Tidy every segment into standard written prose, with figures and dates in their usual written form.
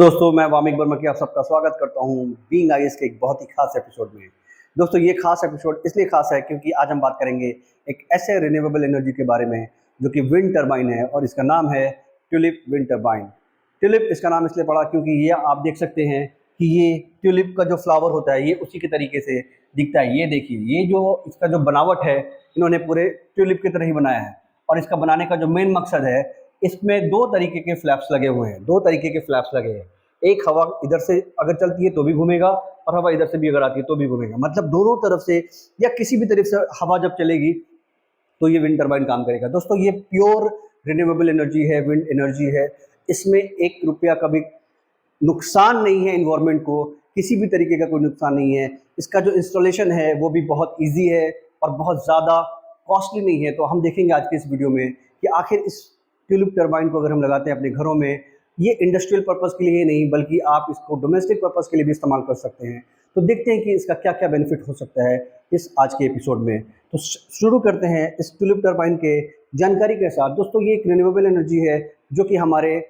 दोस्तों मैं वामिक वर्मा की आप सबका स्वागत करता हूं बीइंग आईएएस के एक बहुत ही खास एपिसोड में। दोस्तों ये खास एपिसोड इसलिए खास है क्योंकि आज हम बात करेंगे एक ऐसे रिन्यूएबल एनर्जी के बारे में जो कि विंड टरबाइन है और इसका नाम है ट्यूलिप विंड टरबाइन। ट्यूलिप इसका नाम इसलिए पड़ा क्योंकि ये आप देख सकते हैं कि ये ट्यूलिप का जो फ्लावर होता है ये उसी के तरीके से दिखता है। ये देखिए, ये जो इसका जो बनावट है इन्होंने पूरे ट्यूलिप की तरह ही बनाया है। और इसका बनाने का जो मेन मकसद है, इसमें दो तरीके के फ्लैप्स लगे हुए हैं, दो तरीके के फ्लैप्स लगे हैं। एक हवा इधर से अगर चलती है तो भी घूमेगा और हवा इधर से भी अगर आती है तो भी घूमेगा, मतलब दोनों तरफ से या किसी भी तरफ से हवा जब चलेगी तो ये विंड टरबाइन काम करेगा। दोस्तों ये प्योर रिन्यूएबल एनर्जी है, विंड एनर्जी है। इसमें एक रुपया का भी नुकसान नहीं है, इन्वायरमेंट को किसी भी तरीके का कोई नुकसान नहीं है। इसका जो इंस्टॉलेशन है वो भी बहुत ईजी है और बहुत ज़्यादा कॉस्टली नहीं है। तो हम देखेंगे आज के इस वीडियो में कि आखिर इस ट्यूलिप टरबाइन को अगर हम लगाते हैं अपने घरों में, ये इंडस्ट्रियल पर्पस के लिए ही नहीं बल्कि आप इसको डोमेस्टिक पर्पस के लिए भी इस्तेमाल कर सकते हैं। तो देखते हैं कि इसका क्या क्या बेनिफिट हो सकता है इस आज के एपिसोड में। तो शुरू करते हैं इस ट्यूलिप टरबाइन के जानकारी के साथ। दोस्तों ये एक रिन्यूएबल एनर्जी है जो कि हमारे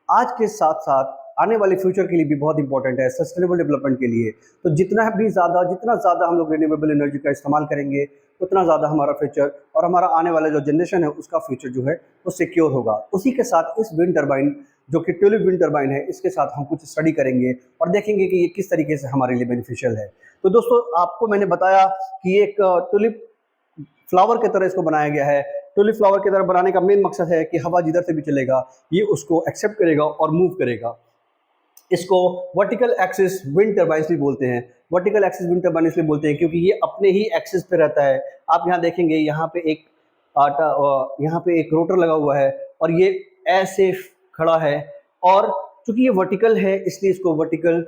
आज के साथ साथ आने वाले फ्यूचर के लिए भी बहुत इंपॉर्टेंट है, सस्टेनेबल डेवलपमेंट के लिए। तो जितना ज़्यादा हम लोग रिन्यूएबल एनर्जी का इस्तेमाल करेंगे उतना ज़्यादा हमारा फ्यूचर और हमारा आने वाला जो जनरेशन है उसका फ्यूचर जो है वो सिक्योर होगा। उसी के साथ इस विंड टरबाइन जो कि ट्यूलिप विंड टरबाइन है, इसके साथ हम कुछ स्टडी करेंगे और देखेंगे कि ये किस तरीके से हमारे लिए बेनिफिशियल है। तो दोस्तों आपको मैंने बताया कि एक ट्यूलिप फ्लावर की तरह इसको बनाया गया है। ट्यूलिप फ्लावर की तरह बनाने का मेन मकसद है कि हवा जिधर से भी चलेगा ये उसको एक्सेप्ट करेगा और मूव करेगा। इसको वर्टिकल एक्सिस विंड टरबाइन भी बोलते हैं। वर्टिकल एक्सिस विंड टरबाइन इसलिए बोलते हैं क्योंकि ये अपने ही एक्सिस पे रहता है। आप यहाँ देखेंगे, यहाँ पे एक रोटर लगा हुआ है और ये ऐसे खड़ा है, और चूंकि ये वर्टिकल है इसलिए इसको वर्टिकल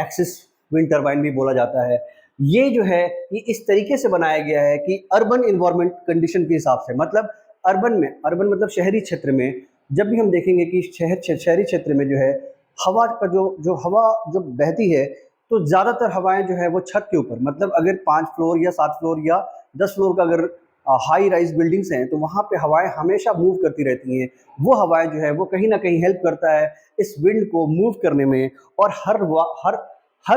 एक्सिस विंड टरबाइन भी बोला जाता है। ये जो है ये इस तरीके से बनाया गया है कि अर्बन इन्वायरमेंट कंडीशन के हिसाब से, मतलब अर्बन मतलब शहरी क्षेत्र में जब भी हम देखेंगे कि शहरी क्षेत्र में जो है हवा का जो हवा जो बहती है, तो ज़्यादातर हवाएं जो है वो छत के ऊपर, मतलब अगर 5 फ्लोर या 7 फ्लोर या 10 फ्लोर का अगर हाई राइज बिल्डिंग्स हैं तो वहाँ पे हवाएं हमेशा मूव करती रहती हैं। वो हवाएं जो है वो कहीं ना कहीं हेल्प करता है इस विंड को मूव करने में, और हर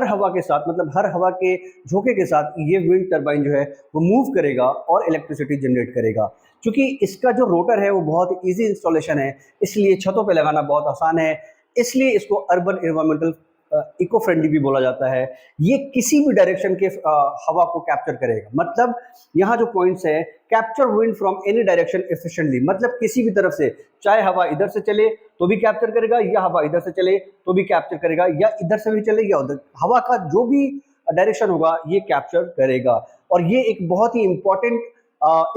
हवा के साथ, मतलब हर हवा के झोंके के साथ ये विंड टरबाइन जो है वो मूव करेगा और इलेक्ट्रिसिटी जनरेट करेगा। क्योंकि इसका जो रोटर है वो बहुत ईजी इंस्टॉलेशन है, इसलिए छतों पे लगाना बहुत आसान है, इसलिए इसको अर्बन एनवायरमेंटल इको फ्रेंडली भी बोला जाता है। ये किसी भी डायरेक्शन के हवा को कैप्चर करेगा, मतलब यहाँ जो पॉइंट्स है, capture wind from any direction efficiently, मतलब किसी भी तरफ से, चाहे हवा इधर से चले तो भी कैप्चर करेगा या हवा इधर से चले तो भी कैप्चर करेगा, या इधर से भी चले या उधर, हवा का जो भी डायरेक्शन होगा ये कैप्चर करेगा। और ये एक बहुत ही इंपॉर्टेंट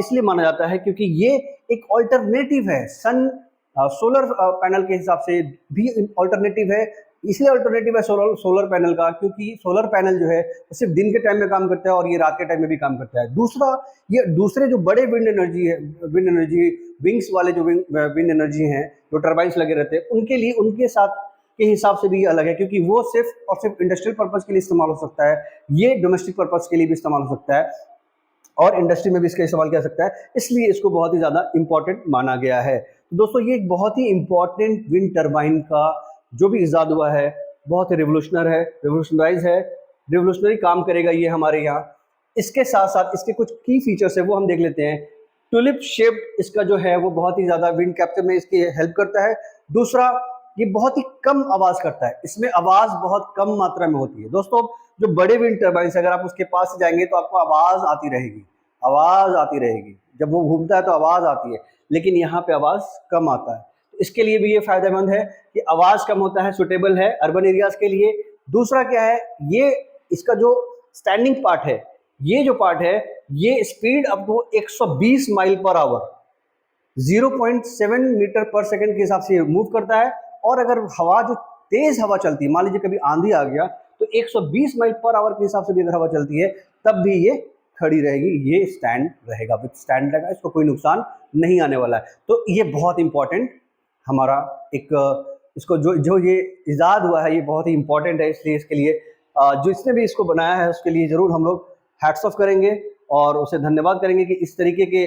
इसलिए माना जाता है क्योंकि ये एक ऑल्टरनेटिव है, सन सोलर पैनल के हिसाब से भी ऑल्टरनेटिव है। इसलिए ऑल्टरनेटिव है सोलर पैनल का क्योंकि सोलर पैनल जो है वो सिर्फ दिन के टाइम में काम करता है और ये रात के टाइम में भी काम करता है। दूसरा, ये दूसरे जो बड़े विंड एनर्जी विंग्स वाले जो विंड एनर्जी हैं, जो टर्बाइंस लगे रहते हैं, उनके लिए उनके साथ के हिसाब से भी अलग है क्योंकि वो सिर्फ और सिर्फ इंडस्ट्रियल पर्पज़ के लिए इस्तेमाल हो सकता है। ये डोमेस्टिक पर्पज़ के लिए भी इस्तेमाल हो सकता है और इंडस्ट्री में भी इसका इस्तेमाल किया सकता है, इसलिए इसको बहुत ही ज़्यादा इंपॉर्टेंट माना गया है। तो दोस्तों ये एक बहुत ही इंपॉर्टेंट विंड टरबाइन का जो भी इजाद हुआ है बहुत ही रिवोल्यूशनरी काम करेगा ये हमारे यहाँ। इसके साथ साथ इसके कुछ की फीचर्स है वो हम देख लेते हैं। ट्यूलिप शेप्ड इसका जो है वो बहुत ही ज़्यादा विंड कैप्चर में इसकी हेल्प करता है। दूसरा, ये बहुत ही कम आवाज़ करता है, इसमें आवाज़ बहुत कम मात्रा में होती है। दोस्तों जो बड़े विंड टरबाइन अगर आप उसके पास से जाएंगे तो आपको आवाज़ आती रहेगी, जब वो घूमता है तो आवाज़ आती है, लेकिन यहाँ पे आवाज़ कम आता है। तो इसके लिए भी ये फायदेमंद है कि आवाज़ कम होता है, सुटेबल है अर्बन एरियाज के लिए। दूसरा क्या है, ये इसका जो स्टैंडिंग पार्ट है, ये जो पार्ट है ये speed up to 120 mile per hour 0.7 metre per second के हिसाब से मूव करता है। और अगर हवा जो तेज हवा चलती है, मान लीजिए कभी आंधी आ गया, तो 120 माइल पर आवर के हिसाब से भी अगर हवा चलती है तब भी ये खड़ी रहेगी, ये स्टैंड रहेगा, विद स्टैंड रहेगा, इसको कोई नुकसान नहीं आने वाला है। तो ये बहुत इंपॉर्टेंट हमारा एक इसको जो ये इजाद हुआ है ये बहुत ही इंपॉर्टेंट है, इसलिए इसके लिए जो इसने भी इसको बनाया है उसके लिए ज़रूर हम लोग हैट्स ऑफ करेंगे और उसे धन्यवाद करेंगे कि इस तरीके के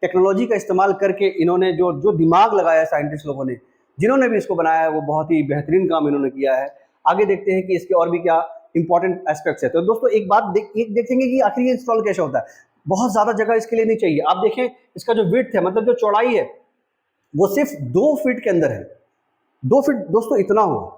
टेक्नोलॉजी का इस्तेमाल करके इन्होंने जो दिमाग लगाया है साइंटिस्ट लोगों ने, जिन्होंने भी इसको बनाया है वो बहुत ही बेहतरीन काम इन्होंने किया है। आगे देखते हैं कि इसके और भी क्या इंपॉर्टेंट एस्पेक्ट्स है। तो दोस्तों एक बात देखेंगे कि आखिर ये इंस्टॉल कैसे होता है। बहुत ज़्यादा जगह इसके लिए नहीं चाहिए। आप देखें इसका जो विड्थ है, मतलब जो चौड़ाई है, वो सिर्फ 2 फीट के अंदर है। 2 फीट दोस्तों इतना हुआ,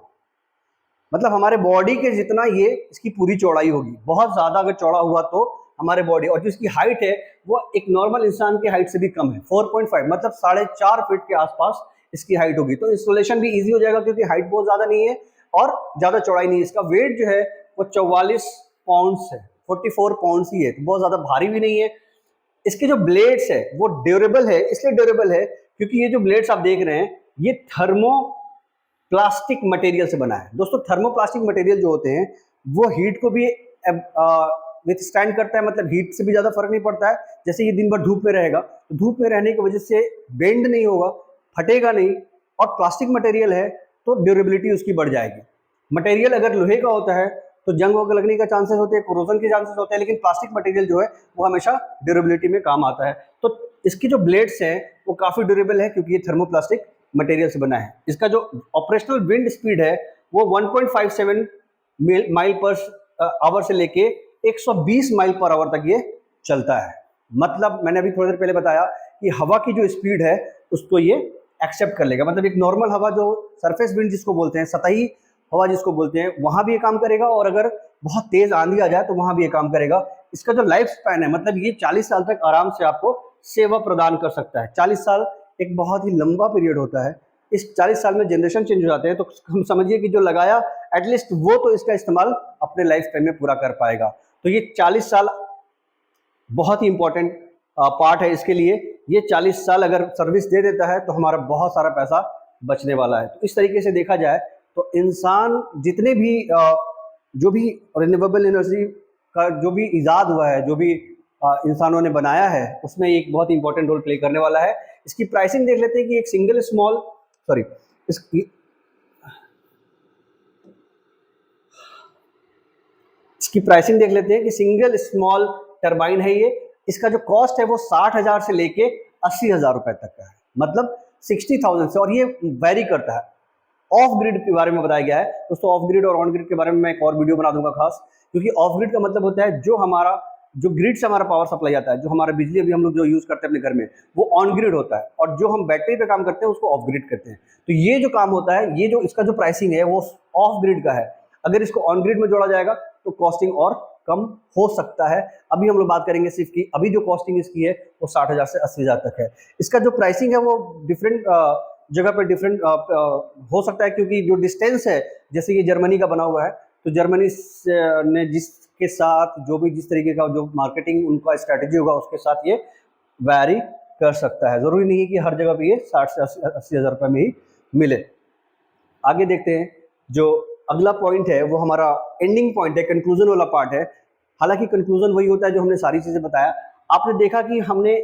मतलब हमारे बॉडी के जितना ये इसकी पूरी चौड़ाई होगी। बहुत ज़्यादा अगर चौड़ा हुआ तो हमारे बॉडी, और जो इसकी हाइट है वो एक नॉर्मल इंसान की हाइट से भी कम है, 4.5 मतलब 4.5 फीट के आसपास इसकी हाइट होगी। तो इंस्टॉलेशन भी इजी हो जाएगा क्योंकि हाइट बहुत ज़्यादा नहीं है और ज़्यादा चौड़ाई नहीं है। इसका वेट जो है वो 44 पाउंड्स है, 44 पाउंड्स ही है, तो बहुत ज़्यादा भारी भी नहीं है। इसके जो ब्लेड्स है वो ड्यूरेबल है, इसलिए ड्यूरेबल है क्योंकि ये जो ब्लेड्स आप देख रहे हैं ये थर्मो प्लास्टिक मटेरियल से बना है। दोस्तों थर्मोप्लास्टिक मटेरियल जो होते हैं वो हीट को भी विथस्टैंड करता है, मतलब हीट से भी ज़्यादा फर्क नहीं पड़ता है। जैसे ये दिन भर धूप में रहेगा तो धूप में रहने की वजह से बेंड नहीं होगा, फटेगा नहीं, और प्लास्टिक मटेरियल है तो ड्यूरेबिलिटी उसकी बढ़ जाएगी। मटेरियल अगर लोहे का होता है तो जंग होकर लगने का चांसेस होते हैं, कोरोजन के चांसेस होते हैं, लेकिन प्लास्टिक मटेरियल जो है वो हमेशा ड्यूरेबिलिटी में काम आता है। तो इसकी जो ब्लेड्स हैं वो काफ़ी ड्यूरेबल है क्योंकि ये थर्मोप्लास्टिक मटेरियल से बना है। इसका जो ऑपरेशनल विंड स्पीड है वो 1.57 माइल पर आवर से लेके 120 माइल पर आवर तक ये चलता है। मतलब मैंने अभी थोड़ी देर पहले बताया कि हवा की जो स्पीड है उसको ये एक्सेप्ट कर लेगा। मतलब एक नॉर्मल हवा जो सरफेस विंड जिसको बोलते हैं, सतही हवा जिसको बोलते हैं, वहाँ भी ये काम करेगा, और अगर बहुत तेज़ आंधी आ जाए तो वहाँ भी ये काम करेगा। इसका जो लाइफ स्पैन है, मतलब ये 40 साल तक आराम से आपको सेवा प्रदान कर सकता है। 40 साल एक बहुत ही लंबा पीरियड होता है। इस 40 साल में जनरेशन चेंज हो जाते हैं, तो हम समझिए कि जो लगाया एटलीस्ट वो तो इसका इस्तेमाल अपने लाइफ टाइम में पूरा कर पाएगा। तो ये 40 साल बहुत ही इंपॉर्टेंट पार्ट है इसके लिए। ये 40 साल अगर सर्विस दे देता है तो हमारा बहुत सारा पैसा बचने वाला है। तो इस तरीके से देखा जाए तो इंसान जितने भी जो भी रिन्यूएबल एनर्जी का जो भी इजाद हुआ है, जो भी इंसानों ने बनाया है, उसमें एक बहुत ही इंपॉर्टेंट रोल प्ले करने वाला है। इसकी प्राइसिंग देख लेते हैं कि एक सिंगल स्मॉल सॉरी इसकी प्राइसिंग देख लेते हैं कि सिंगल स्मॉल टरबाइन है ये। इसका जो कॉस्ट है वो 60,000 से लेके 80,000 रुपए तक का है, मतलब 60,000 से, और ये वेरी करता है। ऑफ ग्रिड के बारे में बताया गया है दोस्तों। ऑफ ग्रिड और ऑन ग्रिड के बारे में मैं एक और वीडियो बना दूंगा खास, क्योंकि ऑफ ग्रिड का मतलब होता है जो ग्रिड से हमारा पावर सप्लाई आता है, जो हमारा बिजली अभी हम लोग जो यूज करते हैं अपने घर में, वो ऑन ग्रिड होता है, और जो हम बैटरी पे काम करते हैं उसको ऑफ ग्रिड करते हैं। तो ये जो काम होता है, ये जो इसका जो प्राइसिंग है वो ऑफ ग्रिड का है। अगर इसको ऑन ग्रिड में जोड़ा जाएगा तो कॉस्टिंग और कम हो सकता है। अभी हम लोग बात करेंगे सिर्फ की अभी जो कॉस्टिंग इसकी है वो 60,000 से 80,000 तक है। इसका जो प्राइसिंग है वो डिफरेंट जगह पे डिफरेंट हो सकता है, क्योंकि जो डिस्टेंस है, जैसे ये जर्मनी का बना हुआ है, तो जर्मनी ने जिसके साथ जो भी जिस तरीके का जो मार्केटिंग उनका स्ट्रैटेजी होगा उसके साथ ये वैरी कर सकता है। ज़रूरी नहीं है कि हर जगह पे ये 60 से 80,000 रुपये में ही मिले। आगे देखते हैं, जो अगला पॉइंट है वो हमारा एंडिंग पॉइंट है, कंक्लूजन वाला पार्ट है। हालांकि कंक्लूजन वही होता है जो हमने सारी चीज़ें बताया। आपने देखा कि हमने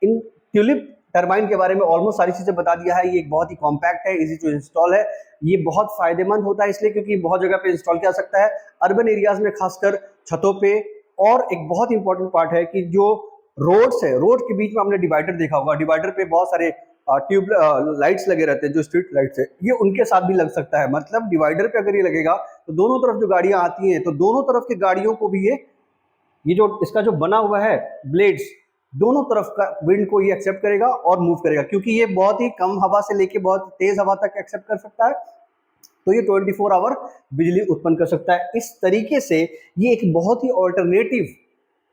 इन ट्यूलिप टरबाइन के बारे में ऑलमोस्ट सारी चीज़ें बता दिया है। ये एक बहुत ही कॉम्पैक्ट है, इजी टू इंस्टॉल है। ये बहुत फायदेमंद होता है इसलिए क्योंकि बहुत जगह पे इंस्टॉल किया जा सकता है, अर्बन एरियाज में खासकर छतों पे। और एक बहुत इंपॉर्टेंट पार्ट है कि जो रोड्स है, रोड के बीच में आपने डिवाइडर देखा होगा, डिवाइडर पे बहुत सारे ट्यूब लाइट्स लगे रहते हैं, जो स्ट्रीट लाइट्स है, ये उनके साथ भी लग सकता है। मतलब डिवाइडर पे अगर ये लगेगा तो दोनों तरफ जो गाड़ियां आती हैं तो दोनों तरफ की गाड़ियों को भी ये जो इसका जो बना हुआ है ब्लेड्स, दोनों तरफ का विंड को ये एक्सेप्ट करेगा और मूव करेगा, क्योंकि ये बहुत ही कम हवा से लेके बहुत तेज हवा तक एक्सेप्ट कर सकता है। तो ये 24 आवर बिजली उत्पन्न कर सकता है। इस तरीके से ये एक बहुत ही ऑल्टरनेटिव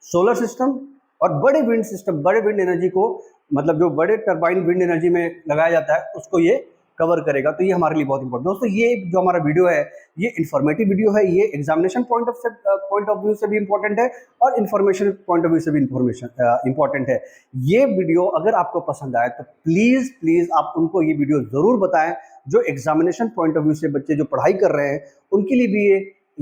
सोलर सिस्टम और बड़े विंड सिस्टम, बड़े विंड एनर्जी को, मतलब जो बड़े टरबाइन विंड एनर्जी में लगाया जाता है उसको ये कवर करेगा। तो ये हमारे लिए बहुत इंपॉर्टेंट दोस्तों। ये जो हमारा वीडियो है ये इन्फॉर्मेटिव वीडियो है, ये एग्जामिनेशन पॉइंट ऑफ व्यू से भी इंपॉर्टेंट है और इन्फॉर्मेशन पॉइंट ऑफ व्यू से भी इंपॉर्टेंट है। ये वीडियो अगर आपको पसंद आए तो प्लीज़ आप उनको ये वीडियो ज़रूर बताएं। जो एग्जामिनेशन पॉइंट ऑफ व्यू से बच्चे जो पढ़ाई कर रहे हैं उनके लिए भी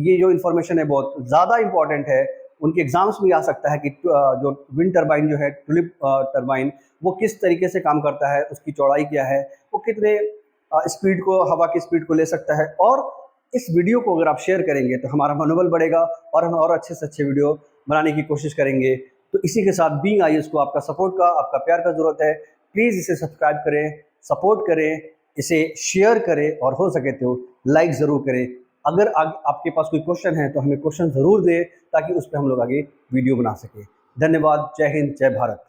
ये जो इन्फॉर्मेशन है बहुत ज़्यादा इंपॉर्टेंट है। उनके एग्जाम्स में आ सकता है कि जो विंड टरबाइन जो है, ट्यूलिप टरबाइन, वो किस तरीके से काम करता है, उसकी चौड़ाई क्या है, वो कितने स्पीड को, हवा की स्पीड को ले सकता है। और इस वीडियो को अगर आप शेयर करेंगे तो हमारा मनोबल बढ़ेगा और हम और अच्छे से अच्छे वीडियो बनाने की कोशिश करेंगे। तो इसी के साथ बीइंग आईएएस को आपका सपोर्ट का, आपका प्यार का ज़रूरत है। प्लीज़ इसे सब्सक्राइब करें, सपोर्ट करें इसे शेयर करें और हो सके तो लाइक ज़रूर करें। अगर आपके पास कोई क्वेश्चन है तो हमें क्वेश्चन ज़रूर दें ताकि उस पर हम लोग आगे वीडियो बना सकें। धन्यवाद। जय हिंद, जय भारत।